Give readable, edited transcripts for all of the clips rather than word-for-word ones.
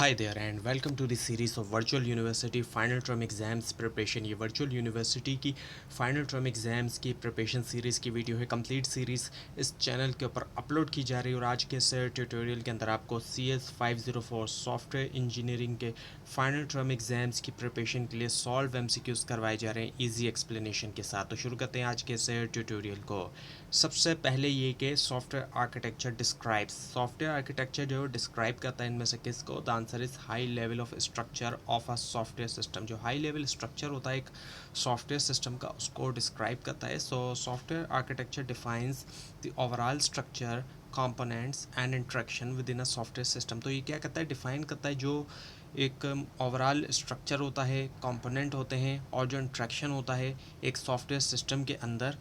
Hi there and welcome to the series of Virtual University Final Term Exams Preparation। ये virtual university की final term exams की preparation series की video है। Complete series इस channel के ऊपर upload की जा रही है और आज के इस ट्यूटोरियल के अंदर आपको CS504 सॉफ्टवेयर इंजीनियरिंग के फाइनल टर्म एग्ज़ाम्स की प्रिपरेशन के लिए सॉल्व MCQs करवाए जा रहे हैं ईजी एक्सप्लेनेशन के साथ। तो शुरू करते हैं आज के इस ट्यूटोरियल को। सबसे पहले ये कि software architecture describes, software architecture जो डिस्क्राइब करता है इनमें से किसको? The answer is high level of structure of a software system. जो हाई लेवल स्ट्रक्चर होता है एक सॉफ्टवेयर सिस्टम का, उसको डिस्क्राइब करता है। So software architecture defines the overall structure, components and interaction with in a software system. तो ये क्या करता है? डिफाइन करता है जो एक ओवरऑल स्ट्रक्चर होता है, कंपोनेंट होते हैं और जो इंट्रैक्शन होता है एक सॉफ्टवेयर सिस्टम के अंदर।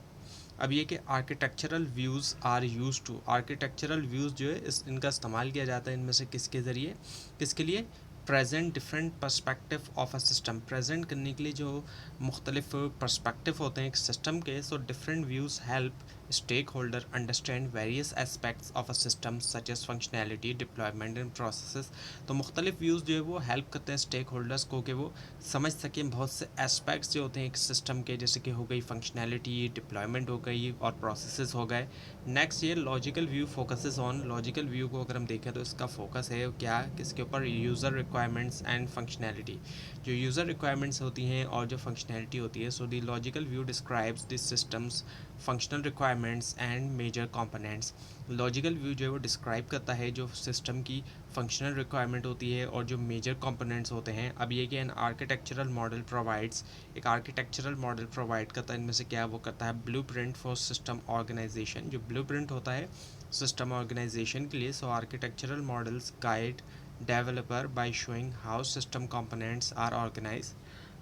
अब ये कि architectural views are use to, architectural views जो है इनका इस्तेमाल किया जाता है इनमें से किसके ज़रिए, किसके लिए? Present different perspective of a system, present करने के लिए जो मुख्तलिफ पर्सपेक्टिव होते हैं एक सिस्टम के। So different views help stakeholder understand various aspects of a system such as functionality, deployment and processes. तो मुख्तलिफ व्यूज़ जो है वो हेल्प करते हैं स्टेक होल्डर्स को कि वो समझ सकें बहुत से एस्पेक्ट्स जो होते हैं एक सिस्टम के, जैसे कि हो गई फंक्शनैलिटी, डिप्लॉयमेंट हो गई और प्रोसेसेस हो गए। नेक्स्ट ये logical view focuses on, logical view को अगर हम देखें तो इसका फोकस है क्या, किसके ऊपर? User requirements and functionality. जो यूज़र रिक्वायरमेंट्स होती हैं और जो फंक्शनैलिटी होती है। So the logical view describes this system's functional requirements and major components. Logical view जो है वो डिस्क्राइब करता है जो सिस्टम की फंक्शनल रिक्वायरमेंट होती है और जो मेजर कंपोनेंट्स होते हैं। अब ये कि एन आर्किटेक्चरल मॉडल प्रोवाइड्स, एक आर्किटेक्चरल मॉडल प्रोवाइड करता है इनमें से क्या? वो करता है ब्लूप्रिंट फॉर सिस्टम ऑर्गेनाइजेशन। जो ब्लूप्रिंट होता है सिस्टम ऑर्गेनाइजेशन के लिए। So architectural models guide developer by showing how system components are organize.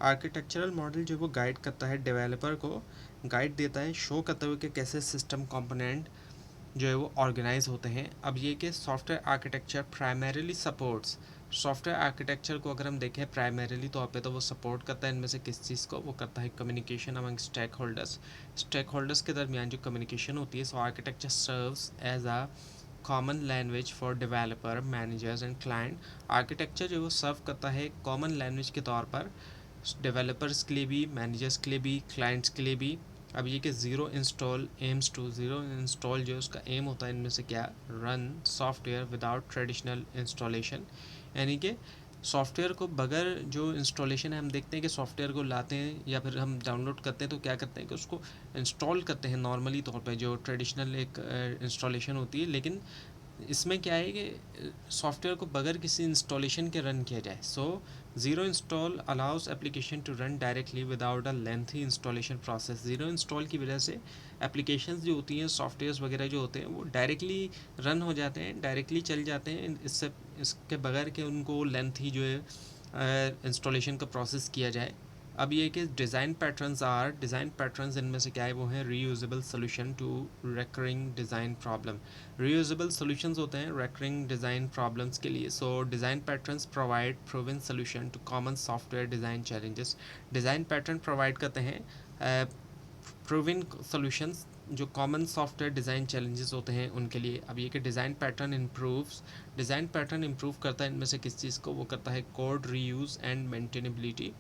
Architectural model जो वो गाइड करता है डेवलपर को, गाइड देता है शो करते हुए कि कैसे सिस्टम कंपोनेंट जो है वो ऑर्गेनाइज होते हैं। अब ये कि software architecture primarily supports, software architecture को अगर हम देखें प्राइमरीली तौर पे तो वो सपोर्ट करता है इनमें से किस चीज़ को? वो करता है communication among stakeholders, stakeholders के दरमियान जो कम्युनिकेशन होती है। So architecture serves as a common language for developer, managers and client. Architecture जो वो सर्व करता है कॉमन लैंग्वेज के तौर पर डेवलपर्स के लिए भी, मैनेजर्स के लिए भी, क्लाइंट्स के लिए भी। अब ये कि zero install aims to, zero install जो उसका एम होता है इनमें से क्या? Run software without traditional installation. यानी कि सॉफ्टवेयर को बगैर जो इंस्टॉलेशन है, हम देखते हैं कि सॉफ्टवेयर को लाते हैं या फिर हम डाउनलोड करते हैं तो क्या करते हैं कि उसको इंस्टॉल करते हैं नॉर्मली तौर पे जो ट्रेडिशनल एक इंस्टॉलेशन होती है। लेकिन इसमें क्या है कि सॉफ्टवेयर को बगैर किसी इंस्टॉलेशन के रन किया जाए। So zero install allows application to run directly without a lengthy installation process. Zero install की वजह से एप्लीकेशंस जो होती हैं, सॉफ्टवेयर्स वगैरह जो होते हैं वो डायरेक्टली रन हो जाते हैं, डायरेक्टली चल जाते हैं, इससे इसके बगैर के उनको लेंथी जो है इंस्टॉलेशन का प्रोसेस किया जाए। अब ये कि design patterns are, design patterns इनमें से क्या है? वो है reusable solution to recurring design problem. Reusable solutions होते हैं रेकरिंग डिज़ाइन प्रॉब्लम्स के लिए। So design patterns provide proven solution to common software design challenges. Design pattern provide करते हैं प्रूवन सॉल्यूशंस जो कॉमन सॉफ्टवेयर डिज़ाइन चैलेंजेस होते हैं उनके लिए। अब ये कि design pattern improves, design pattern improve करता है इनमें से किस चीज़ को? वो करता है code reuse and maintainability.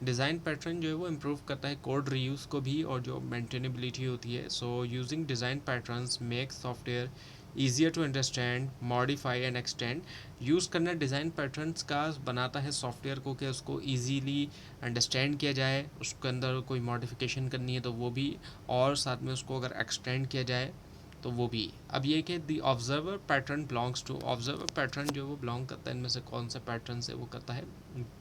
Design pattern जो है वो इम्प्रूव करता है कोड रीयूज़ को भी और जो मेंटेनेबिलिटी होती है। So using design patterns make software easier to understand, modify and extend. Use करना डिज़ाइन पैटर्न्स का बनाता है सॉफ्टवेयर को कि उसको ईजीली अंडरस्टैंड किया जाए, उसके अंदर कोई मॉडिफिकेशन करनी है तो वो भी, और साथ में उसको अगर एक्सटेंड किया जाए तो वो भी। अब ये कि the observer pattern belongs to, observer pattern जो वो बिलोंग करता है इनमें से कौन सा पैटर्न से? वो करता है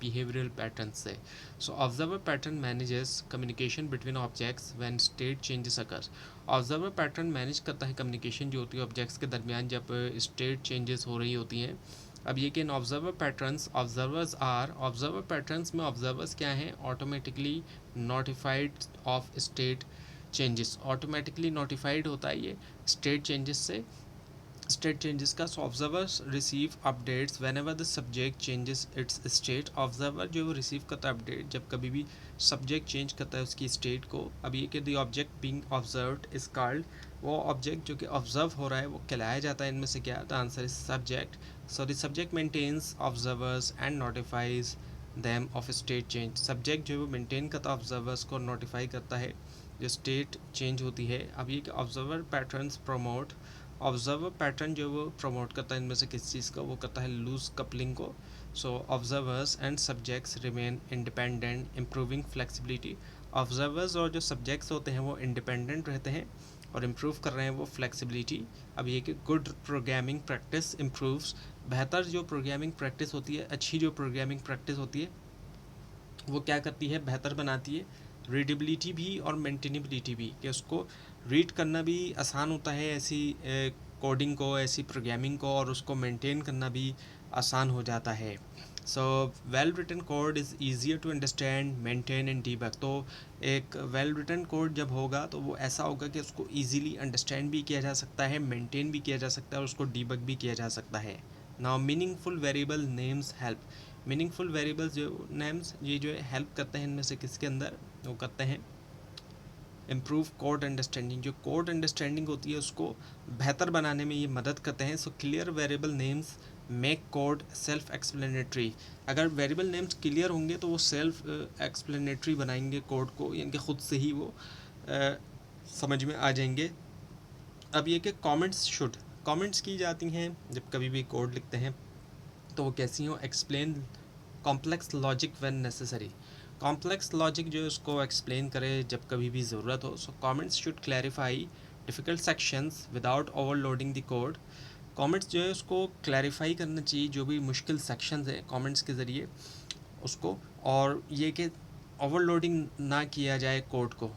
बिहेवियरल पैटर्न से। So observer pattern manages communication between objects when state changes occur. Observer pattern manage करता है कम्युनिकेशन जो होती है ऑब्जेक्ट्स के दरमियान जब स्टेट चेंजेस हो रही होती हैं। अब ये कि in observer patterns, observers are, observer patterns में ऑब्जर्वर्स क्या हैं? Automatically notified of state changes, automatically notified होता है ये स्टेट चेंजेस से, स्टेट चेंजेस का। So observers receive updates whenever the subject changes its state. Observer जो receive करता है अपडेट जब कभी भी सब्जेक्ट चेंज करता है उसकी स्टेट को। अब ये कि the object being observed is called वो ऑब्जेक्ट जो कि ऑब्जर्व हो रहा है वो कहलाया जाता है इनमें से क्या? The answer is subject. So the subject maintains observers and notifies them of state change. Subject जो है वो मेंटेन करता है ऑब्जर्वर्स को, नोटिफाई करता है जो स्टेट चेंज होती है. अब ये कि observer patterns promote. Observer pattern जो वो प्रमोट करता है इनमें से किस चीज़ का? वो करता है लूज कपलिंग को. So observers and subjects remain independent, improving flexibility. Observers और जो सब्जेक्ट्स होते हैं वो इंडिपेंडेंट रहते हैं और इम्प्रूव कर रहे हैं वो फ्लेक्सिबिलिटी. अब ये कि गुड प्रोग्रामिंग प्रैक्टिस इम्प्रूव्स. बेहतर जो प्रोग्रामिंग प्रैक्टिस होती है, अच्छी जो प्रोग्रामिंग प्रैक्टिस होती है वो क्या करती है? बेहतर बनाती है रीडेबिलिटी भी और मेंटेनेबिलिटी भी, कि उसको रीड करना भी आसान होता है ऐसी कोडिंग को, ऐसी प्रोग्रामिंग को, और उसको मेंटेन करना भी आसान हो जाता है. So well written code is easier to understand, maintain and debug. तो एक वेल रिटन कोड जब होगा तो वो ऐसा होगा कि उसको ईजीली अंडरस्टैंड भी किया जा सकता है, मेंटेन भी किया जा सकता है और उसको डीबग भी किया जा सकता है. Now meaningful variable names help. Meaningful variables जो नेम्स ये जो है हेल्प करते हैं इनमें से किसके अंदर? वो करते हैं इम्प्रूव कोड अंडरस्टैंडिंग. जो कोड अंडरस्टैंडिंग होती है उसको बेहतर बनाने में ये मदद करते हैं. So clear variable names make code self explanatory. अगर वेरिएबल नेम्स क्लियर होंगे तो वो सेल्फ एक्सप्लेनेटरी बनाएंगे कोड को, यानी कि ख़ुद से ही वो समझ में आ जाएंगे. अब ये कि कमेंट्स की जाती हैं जब कभी भी कोड लिखते हैं तो वो कैसी हो? Explain complex logic when necessary. Complex logic जो है उसको एक्सप्लेन करे जब कभी भी ज़रूरत हो. सो comments should clarify difficult sections without overloading the code. Comments जो है उसको क्लैरिफाई करना चाहिए जो भी मुश्किल सेक्शंस हैं कमेंट्स के ज़रिए उसको, और ये कि ओवरलोडिंग ना किया जाए कोड को.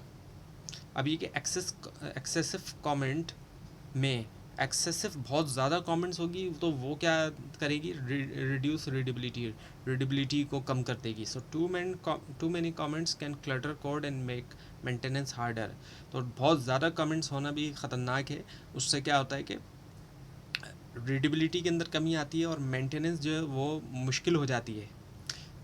अब ये कि एक्सेसिव कमेंट में एक्सेसिव बहुत ज़्यादा कमेंट्स होगी तो वो क्या करेगी? रिड्यूस रीडेबिलिटी को कम कर देगी. So too many comments can clutter code and make maintenance harder. तो बहुत ज़्यादा कमेंट्स होना भी ख़तरनाक है. उससे क्या होता है कि रीडेबिलिटी के अंदर कमी आती है और मेंटेनेंस जो है वो मुश्किल हो जाती है.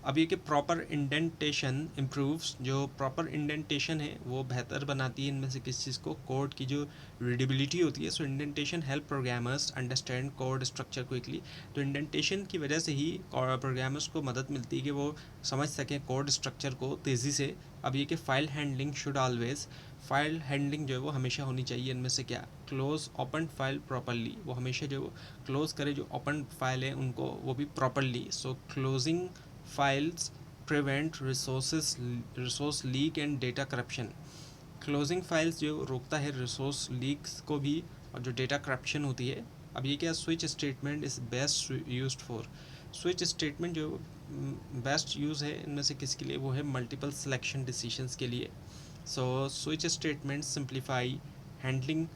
अब ये कि प्रॉपर इंडेंटेशन इम्प्रूव्स. जो प्रॉपर इंडेंटेशन है वो बेहतर बनाती है इनमें से किस चीज़ को? कोड की जो रीडेबिलिटी होती है. So indentation help programmers understand code structure quickly. तो इंडेंटेशन की वजह से ही प्रोग्रामर्स को मदद मिलती है कि वो समझ सकें कोड स्ट्रक्चर को तेज़ी से. अब ये कि file handling should always. File handling जो है वो हमेशा होनी चाहिए इनमें से क्या? Close open file properly. वो हमेशा जो क्लोज़ करे जो ओपन फाइल है उनको वो भी properly. So closing files prevent resource leak and data corruption. Closing files जो रोकता है रिसोर्स लीक्स को भी और जो डेटा करप्शन होती है. अब ये क्या? Switch statement is best used for. Switch statement जो बेस्ट यूज़ है इनमें से किसके लिए? वो है मल्टीपल सिलेक्शन डिसीजंस के लिए. So switch statement simplify handling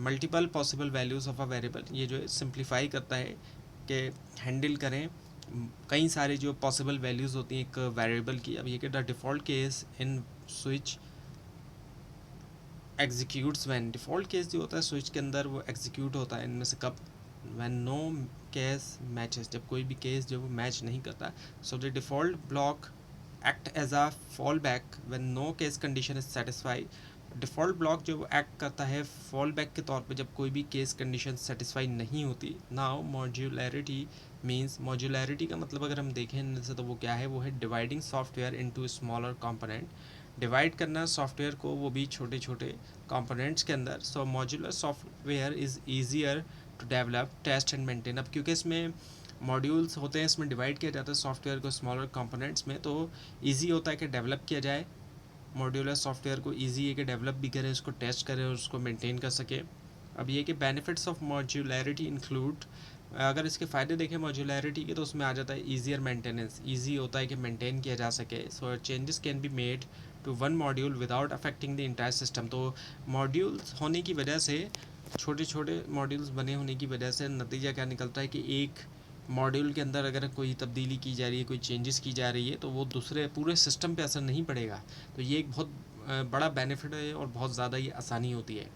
multiple possible values of a variable. ये जो है सिंप्लीफाई करता है कि हैंडल करें कई सारे जो पॉसिबल वैल्यूज़ होती हैं एक वेरिएबल की. अब ये कि the default case in switch executes when. Default case जो होता है स्विच के अंदर वो एग्जीक्यूट होता है इनमें से कब? When no case matches. जब कोई भी केस जो वो मैच नहीं करता. So the default block act as a fall back when no case condition is satisfy. Default block जो एक्ट करता है फॉल बैक के तौर पे जब कोई भी केस कंडीशन सेटिस्फाई नहीं होती. Now modularity means. मॉड्यूलैरिटी का मतलब अगर हम देखें इनमें से तो वो क्या है? वो है dividing software into smaller component. Divide करना सॉफ्टवेयर को वो भी छोटे छोटे कंपोनेंट्स के अंदर. So modular software is easier to develop test and maintain. अब क्योंकि इसमें मॉड्यूल्स होते हैं इसमें डिवाइड किया जाता है सॉफ्टवेयर को स्मॉलर कंपोनेंट्स में, तो ईजी होता है कि डेवलप किया जाए. मॉड्यूलर सॉफ्टवेयर को ईजी है कि डेवलप भी करें, उसको टेस्ट करें और उसको मेंटेन कर सके. अब ये कि बेनिफिट्स ऑफ मॉड्यूलैरिटी इंक्लूड. अगर इसके फ़ायदे देखें मॉड्यूलैरिटी के तो उसमें आ जाता है ईजियर मेंटेनेंस. ईजी होता है कि मेंटेन किया जा सके. So changes can be made to one module without affecting the entire system. तो मॉड्यूल्स होने की वजह से, छोटे छोटे मॉड्यूल्स बने होने की वजह से नतीजा क्या निकलता है कि एक मॉड्यूल के अंदर अगर कोई तब्दीली की जा रही है, कोई चेंजेस की जा रही है तो वो दूसरे पूरे सिस्टम पे असर नहीं पड़ेगा. तो ये एक बहुत बड़ा बेनिफिट है और बहुत ज़्यादा ये आसानी होती है.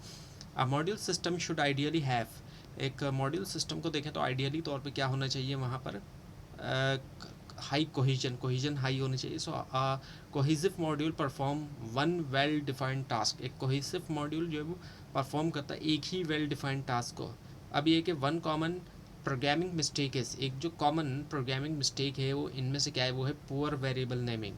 अ module system should ideally have. एक मॉड्यूल सिस्टम को देखें तो आइडियली तौर पे क्या होना चाहिए वहाँ पर? हाई कोहिजन हाई होनी चाहिए. So cohesive module perform one well defined task. एक कोहिजिव मॉड्यूल जो है वो परफॉर्म करता है एक ही वेल डिफाइंड टास्क को। अब ये कि वन कॉमन प्रोग्रामिंग मिस्टेक है, एक जो कॉमन प्रोग्रामिंग मिस्टेक है वो इनमें से क्या है, वो है poor variable naming.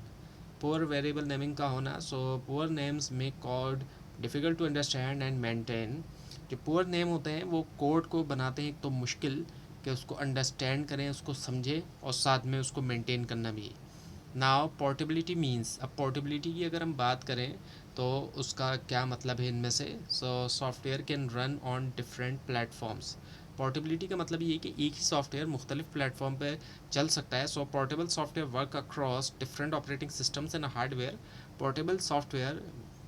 Poor variable naming का होना, so poor names make code difficult to understand and maintain. जो पुअर नेम होते हैं वो कोड को बनाते हैं एक तो मुश्किल कि उसको अंडरस्टैंड करें, उसको समझें और साथ में उसको मेंटेन करना भी। नाउ पोर्टेबिलिटी मीन्स, अब पोर्टेबिलिटी की अगर हम बात करें तो उसका क्या मतलब है इनमें से। So software can run on different platforms. Portability का मतलब ये है कि एक ही सॉफ्टवेयर मुख्तलिफ प्लेटफॉर्म पे चल सकता है। So portable software work across different operating systems and hardware. Portable software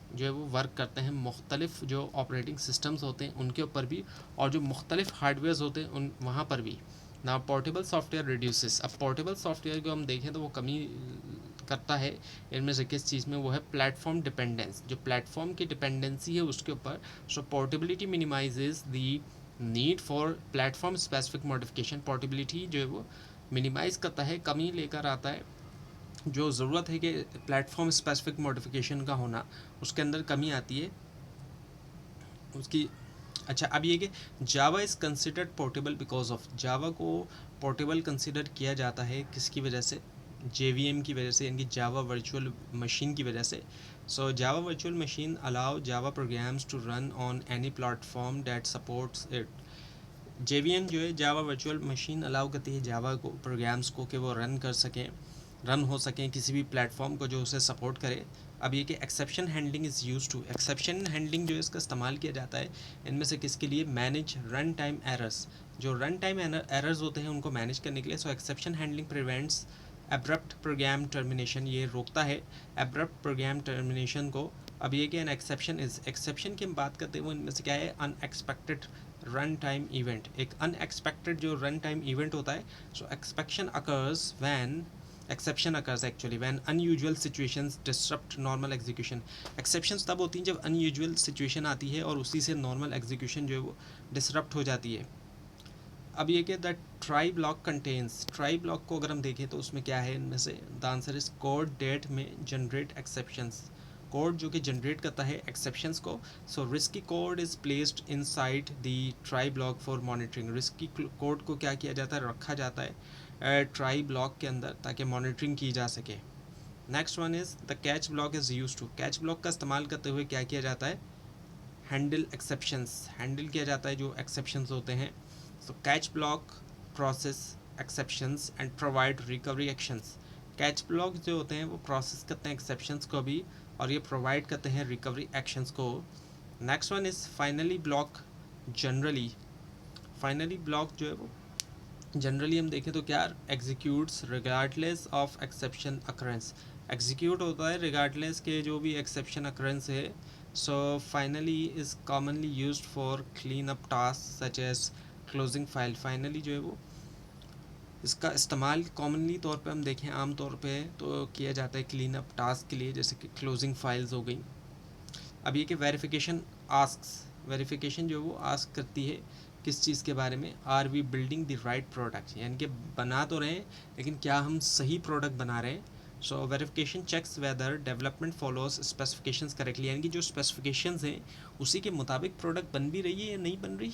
जो है वो वर्क करते हैं मुख्तलिफ जो ऑपरेटिंग सिस्टम्स होते हैं उनके ऊपर भी, और जो मुख्तलिफ हार्डवेयर्स होते हैं उन वहाँ पर भी। ना पोर्टेबल सॉफ्टवेयर रिड्यूसेस, अब पोर्टेबल सॉफ्टवेयर को हम देखें तो वो कमी करता है इनमें से किस चीज़ में, वो है प्लेटफॉर्म डिपेंडेंस, जो प्लेटफॉर्म की डिपेंडेंसी है उसके ऊपर। So portability minimizes the need for platform specific modification. Portability जो है वो मिनिमाइज़ करता है, कमी लेकर आता है जो ज़रूरत है कि प्लेटफॉर्म स्पेसिफिक मॉडिफिकेशन का होना, उसके अंदर कमी आती है उसकी। अच्छा, अब ये कि Java is considered portable because of, Java को पोर्टेबल कंसिडर किया जाता है किसकी वजह से, JVM की वजह से, यानी कि जावा वर्चुअल मशीन की वजह से। So Java virtual machine allow Java programs to run on any platform that supports it. JVM जो है जावा वर्चुअल मशीन अलाउ करती है जावा को प्रोग्राम्स को कि वो रन हो सकें किसी भी प्लेटफॉर्म को जो उसे सपोर्ट करे। अब ये कि exception handling is use to, exception handling जो है इसका इस्तेमाल किया जाता है इनमें से किसके लिए, मैनेज रन टाइम एरर्स। जो रन टाइम एरर्स होते हैं उनको मैनेज करने के लिए। So exception handling prevents abrupt program termination, ये रोकता है एब्रप्ट प्रोग्राम टर्मिनेशन को। अब ये कि एन एक्सेप्शन इज़, एक्सेप्शन की हम बात करते हैं वो इनमें से क्या है, अनएक्सपेक्टेड रन टाइम इवेंट, एक अनएक्सपेक्टेड जो रन टाइम इवेंट होता है। So expectation occurs when, exception occurs actually when unusual situations disrupt normal execution. Exceptions तब होती हैं जब अनयूजुअल सिचुएशन आती है और उसी से नॉर्मल एग्जीक्यूशन जो है वो डिसरप्ट हो जाती है। अब ये कि the try block contains, try block को अगर हम देखें तो उसमें क्या है इनमें से, the answer is code that may generate exceptions, code जो कि जनरेट करता है एक्सेप्शंस को। So risky code is placed inside the try block for monitoring, risky code को क्या किया जाता है, रखा जाता है ट्राई ब्लॉक के अंदर ताकि मॉनिटरिंग की जा सके। Next one is the catch block is use to, catch block का इस्तेमाल करते हुए क्या किया जाता है, हैंडल एक्सेप्शंस, हैंडल किया जाता है जो एक्सेप्शंस होते हैं। सो catch block process exceptions and provide recovery actions, catch block जो होते हैं वो प्रोसेस करते हैं एक्सेप्शंस को भी और ये प्रोवाइड करते हैं रिकवरी एक्शंस को। Next one is finally block generally, finally block जो है वो जनरली हम देखें तो क्या, executes regardless of exception occurrence, execute होता है रिगार्डलेस के जो भी एक्सेप्शन अकरेंस है। So finally is commonly used for clean up task such as closing file, finally जो है वो इसका इस्तेमाल कॉमनली तौर पे हम देखें आम तौर पे तो किया जाता है क्लीन अप टास्क के लिए, जैसे कि क्लोजिंग फाइल्स हो गई। अब ये कि वेरिफिकेशन आस्क्स, वेरिफिकेशन जो है वो आस्क करती है किस चीज़ के बारे में, are we building the right product, यानी कि बना तो रहे हैं लेकिन क्या हम सही प्रोडक्ट बना रहे हैं। So verification checks whether development follows specifications correctly, यानी कि जो स्पेसिफिकेशंस हैं उसी के मुताबिक प्रोडक्ट बन भी रही है या नहीं बन रही।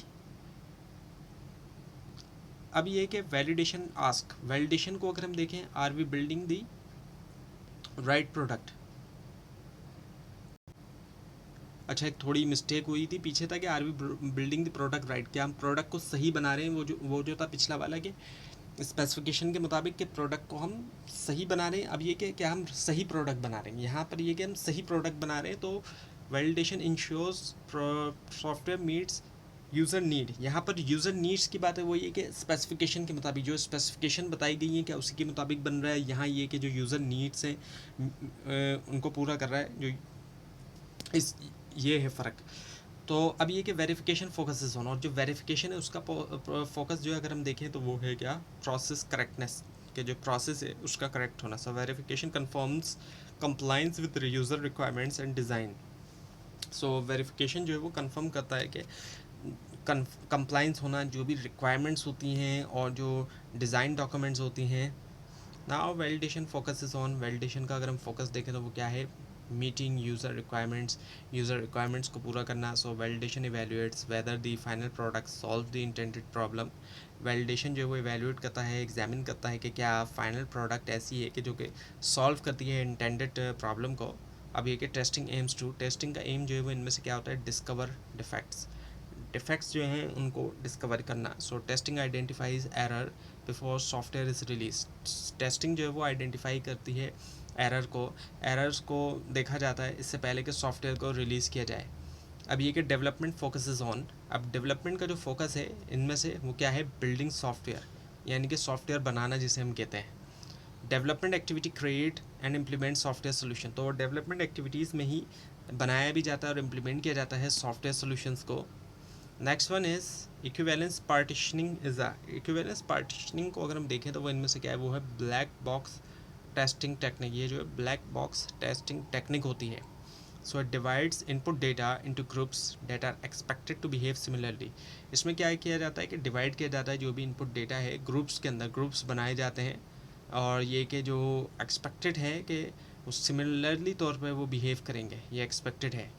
अब ये कि वैलिडेशन आस्क, वैलिडेशन को अगर हम देखें, are we building the right product. अच्छा, एक थोड़ी मिस्टेक हुई थी पीछे था कि are we building the product right, क्या हम प्रोडक्ट को सही बना रहे हैं, वो जो था पिछला वाला कि स्पेसिफिकेशन के मुताबिक के प्रोडक्ट को हम सही बना रहे हैं। अब ये कि क्या हम सही प्रोडक्ट बना रहे हैं, यहाँ पर ये कि हम सही प्रोडक्ट बना रहे हैं। तो validation ensures software meets user need, यहाँ पर यूज़र नीड्स की बात है वो ये कि स्पेसिफिकेशन के मुताबिक जो स्पेसिफिकेशन बताई गई है क्या उसी के मुताबिक बन रहा है। यहाँ ये कि जो यूज़र नीड्स हैं उनको पूरा कर रहा है, जो इस ये है फ़र्क। तो अब ये कि वेरिफिकेशन फोकसेस होना, और जो वेरिफिकेशन है उसका फोकस जो है अगर हम देखें तो वो है क्या, प्रोसेस करेक्टनेस, के जो प्रोसेस है उसका करेक्ट होना। So verification confirms compliance with user requirements and design. So verification जो है वो कंफर्म करता है कि कंप्लाइंस होना जो भी रिक्वायरमेंट्स होती हैं और जो डिज़ाइन डॉक्यूमेंट्स होती हैं। Now validation focuses on, validation का अगर हम फोकस देखें तो वो क्या है, मीटिंग यूज़र रिक्वायरमेंट्स को पूरा करना. So validation evaluates whether the final product solve the intended problem. Validation जो है वो इवेल्युएट करता है, एग्जामिन करता है कि क्या फाइनल प्रोडक्ट ऐसी है कि जो कि सॉल्व करती है इंटेंडेड प्रॉब्लम को. अब ये कि टेस्टिंग एम्स टू, टेस्टिंग का एम जो है वो इनमें से क्या होता है, डिस्कवर डिफेक्ट्स जो हैं उनको डिस्कवर करना. सो testing identifies error before software is release. Testing जो है वो आइडेंटिफाई करती है एरर्स को देखा जाता है इससे पहले कि सॉफ्टवेयर को रिलीज़ किया जाए. अब ये कि डेवलपमेंट फोकसेस ऑन, अब डेवलपमेंट का जो फोकस है इनमें से वो क्या है, बिल्डिंग सॉफ्टवेयर, यानी कि सॉफ्टवेयर बनाना जिसे हम कहते हैं. Development activity create and implement software solution. तो डेवलपमेंट एक्टिविटीज़ में ही बनाया भी जाता है और इम्प्लीमेंट किया जाता है सॉफ्टवेयर सोल्यूशंस को. Next one is equivalence partitioning. Equivalence partitioning को अगर हम देखें तो वो इनमें से क्या है, वो है ब्लैक बॉक्स टेस्टिंग टेक्निक. ये जो है ब्लैक बॉक्स टेस्टिंग टेक्निक होती है. So it divides input data into groups that are expected to behave similarly. इसमें क्या किया जाता है कि डिवाइड किया जाता है जो भी इनपुट डेटा है ग्रुप्स के अंदर, ग्रुप्स बनाए जाते हैं और ये कि जो एक्सपेक्टेड है कि वो सिमिलरली तौर पर वो बिहेव करेंगे, ये एक्सपेक्टेड है.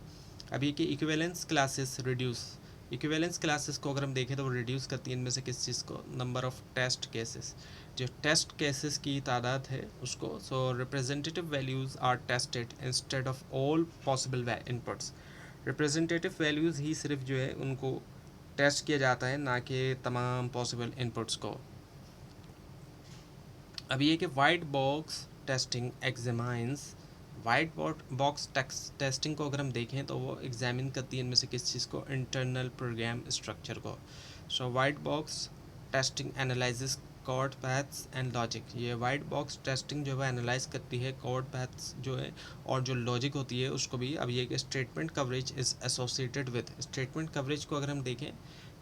अभी कि equivalence classes reduce, equivalence classes को अगर हम देखें तो वो रिड्यूस करती है इनमें से किस चीज़ को, नंबर ऑफ़ टेस्ट केसेस, जो टेस्ट केसेस की तादाद है उसको. So representative values are tested instead of all possible inputs. Representative values ही सिर्फ जो है उनको टेस्ट किया जाता है, ना कि तमाम पॉसिबल इनपुट्स को. अब ये कि white box testing examines, white box testing को अगर हम देखें तो वो एग्जामिन करती है इनमें से किस चीज़ को, इंटरनल प्रोग्राम स्ट्रक्चर को. So white box testing analyzes code paths and logic. ये वाइट बॉक्स टेस्टिंग जो है एनालाइज करती है कोड पैथ्स जो है और जो लॉजिक होती है उसको भी. अब ये कि statement coverage is associated with, statement coverage को अगर हम देखें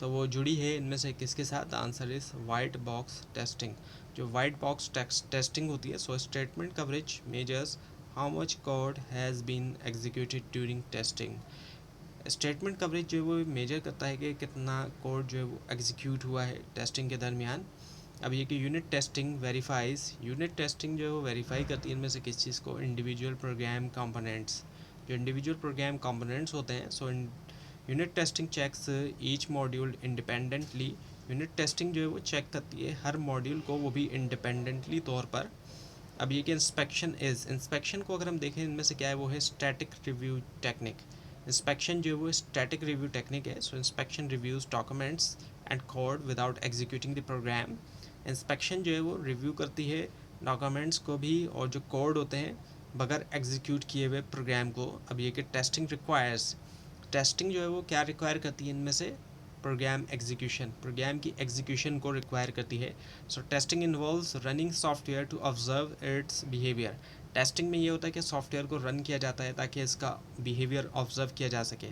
तो वो जुड़ी है इनमें से किसके साथ, the answer is white box testing. जो वाइट बॉक्स टेस्टिंग होती है, so statement coverage measures how much code has been executed during testing. Statement coverage जो है वो मेजर करता है कि कितना कोड जो है वो एग्जीक्यूट हुआ है टेस्टिंग के दरमियान. अब ये कि unit testing verifies, unit testing जो है वो वेरीफाई करती है इनमें से किस चीज़ को, इंडिविजुअल प्रोग्राम कंपोनेंट्स. जो इंडिविजुअल प्रोग्राम कंपोनेंट्स होते हैं, so unit testing checks each module independently. Unit testing जो है वो चेक करती है हर मॉड्यूल को, वो भी इंडिपेंडेंटली तौर पर. अब ये कि इंस्पेक्शन को अगर हम देखें इनमें से क्या है, वो है स्टैटिक रिव्यू टेक्निक. इंस्पेक्शन जो है वो स्टैटिक रिव्यू टेक्निक है. So inspection reviews documents and code without executing the program. Inspection जो है वो रिव्यू करती है डॉक्यूमेंट्स को भी और जो कोड होते हैं बगैर एग्जीक्यूट किए हुए प्रोग्राम को. अब ये कि टेस्टिंग रिक्वायर्स, टेस्टिंग जो है वो क्या रिक्वायर करती है इनमें से, प्रोग्राम एग्जीक्यूशन, प्रोग्राम की एग्जीक्यूशन को रिक्वायर करती है. So testing involves running software to observe its behaviour. Testing में ये होता है कि सॉफ्टवेयर को रन किया जाता है ताकि इसका बिहेवियर ऑब्जर्व किया जा सके.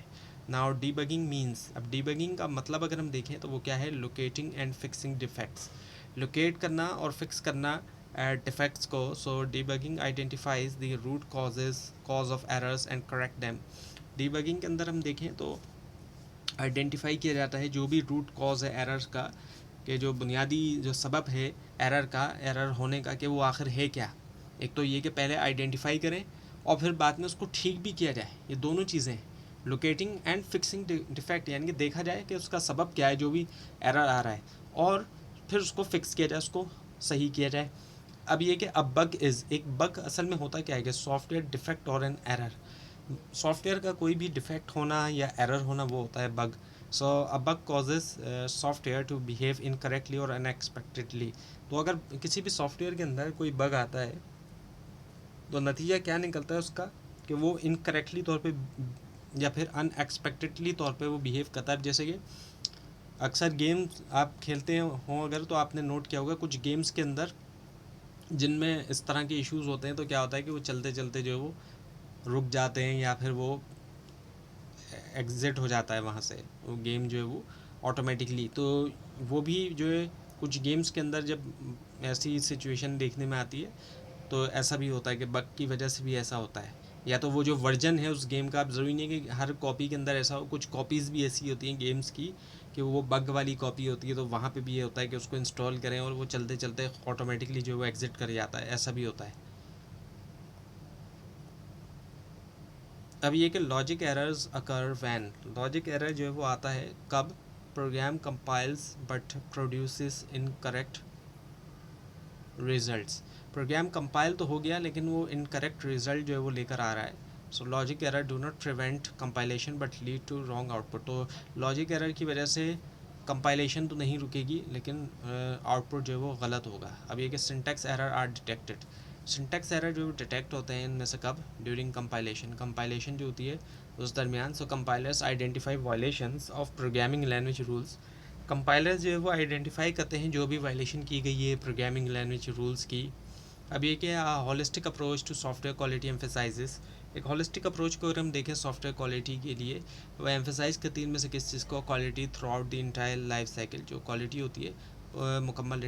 नाउ डीबगिंग मीन्स, अब डीबगिंग का मतलब अगर हम देखें तो वो क्या है, locating and fixing defects, locate करना और फिक्स करना डिफेक्ट्स को. So debugging identifies the root cause of errors and correct them. Debugging के अंदर हम देखें तो आइडेंटिफाई किया जाता है जो भी रूट कॉज है एरर का, कि जो बुनियादी जो सबब है एरर होने का, कि वो आखिर है क्या. एक तो ये कि पहले आइडेंटिफाई करें और फिर बाद में उसको ठीक भी किया जाए. ये दोनों चीज़ें हैं, लोकेटिंग एंड फिक्सिंग डिफेक्ट, यानी कि देखा जाए कि उसका सबब क्या है जो भी एरर आ रहा है, और फिर उसको फिक्स किया जाए, उसको सही किया जाए. अब ये कि अब बग इज़, एक बग असल में होता क्या है कि सॉफ्टवेयर डिफेक्ट और एन एरर. सॉफ्टवेयर का कोई भी डिफेक्ट होना या एरर होना वो होता है bug. So a bug causes software to behave incorrectly और अनएक्सपेक्टेडली. तो अगर किसी भी सॉफ्टवेयर के अंदर कोई बग आता है तो नतीजा क्या निकलता है उसका, कि वो इनकरेक्टली तौर पे या फिर अनएक्सपेक्टेडली तौर पे वो बिहेव करता है. जैसे कि अक्सर गेम्स आप खेलते हो अगर, तो आपने नोट किया होगा कुछ गेम्स के अंदर जिनमें इस तरह के इश्यूज़ होते हैं, तो क्या होता है कि वो चलते चलते जो है वो रुक जाते हैं या फिर वो एग्ज़िट हो जाता है वहाँ से, वो गेम जो है वो ऑटोमेटिकली. तो वो भी जो है कुछ गेम्स के अंदर जब ऐसी सिचुएशन देखने में आती है तो ऐसा भी होता है कि बग की वजह से भी ऐसा होता है. या तो वो जो वर्जन है उस गेम का, आप ज़रूरी नहीं है कि हर कॉपी के अंदर ऐसा हो, कुछ कॉपीज़ भी ऐसी होती हैं गेम्स की कि वो बग वाली कॉपी होती है, तो वहाँ पे भी ये होता है कि उसको इंस्टॉल करें और वो चलते चलते ऑटोमेटिकली जो है वो एग्ज़िट कर जाता है, ऐसा भी होता है. अब ये कि logic errors occur when, logic error जो है वो आता है कब, program compiles but produces incorrect results, program compile तो हो गया लेकिन वो इनकरेक्ट रिजल्ट जो है वो लेकर आ रहा है। So logic error do not prevent compilation but lead to wrong output, तो लॉजिक एरर की वजह से कंपाइलेशन तो नहीं रुकेगी लेकिन आउटपुट जो है वो गलत होगा। अब ये कि syntax error are detected, syntax error जो डिटेक्ट होते हैं इनमें से कब, ड्यूरिंग कंपाइलेशन, कंपाइलेशन जो होती है उस दरमियान। So compilers identify violations of programming language rules, compilers जो है वो आइडेंटिफाई करते हैं जो भी वायलेशन की गई है प्रोग्रामिंग लैंग्वेज रूल्स की। अब ये क्या, holistic approach to software quality emphasises, एक हॉलिस्टिक अप्रोच को अगर हम देखें सॉफ्टवेयर क्वालिटी के लिए, वो एम्फेसाइज करती है इनमें से किस चीज़ को, quality through out the entire life cycle, जो क्वालिटी होती है मुकम्मल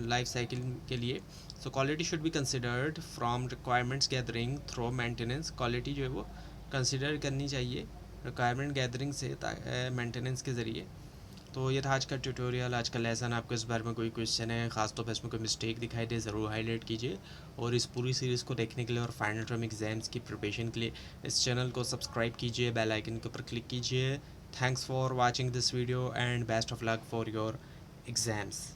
लाइफ साइकिल के लिए। So quality should be considered from requirements gathering through maintenance, quality जो है वो कंसिडर करनी चाहिए रिक्वायरमेंट गैदरिंग से मेंटेनेंस के ज़रिए। तो ये था आज का ट्यूटोरियल, आज का लेसन। आपको इस बारे में कोई क्वेश्चन है, ख़ासतौर पर इसमें कोई मिस्टेक दिखाई दे ज़रूर हाईलाइट कीजिए। और इस पूरी सीरीज़ को देखने के लिए और फाइनल टर्म एग्ज़ाम्स की प्रिपरेशन के लिए इस चैनल को सब्सक्राइब कीजिए, बेल आइकन के ऊपर क्लिक कीजिए। Thanks for watching this video and best of luck for your exams.